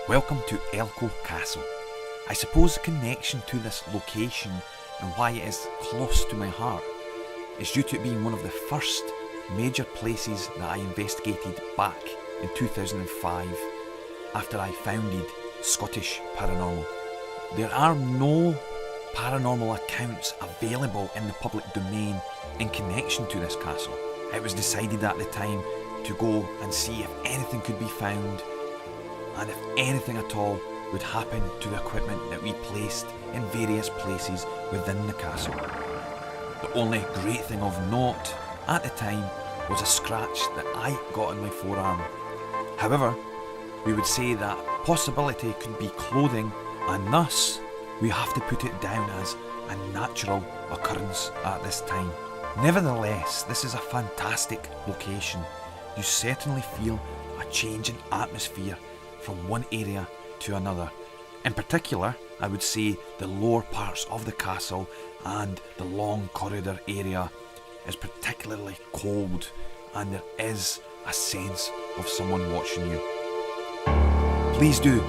Welcome to Elcho Castle. I suppose the connection to this location and why it is close to my heart is due to it being one of the first major places that I investigated back in 2005 after I founded Scottish Paranormal. There are no paranormal accounts available in the public domain in connection to this castle. It was decided at the time to go and see if anything could be found and if anything at all would happen to the equipment that we placed in various places within the castle. The only great thing of note at the time was a scratch that I got on my forearm. However, we would say that possibility could be clothing, and thus we have to put it down as a natural occurrence at this time. Nevertheless, this is a fantastic location. You certainly feel a change in atmosphere from one area to another. In particular, I would say the lower parts of the castle and the long corridor area is particularly cold, and there is a sense of someone watching you. Please do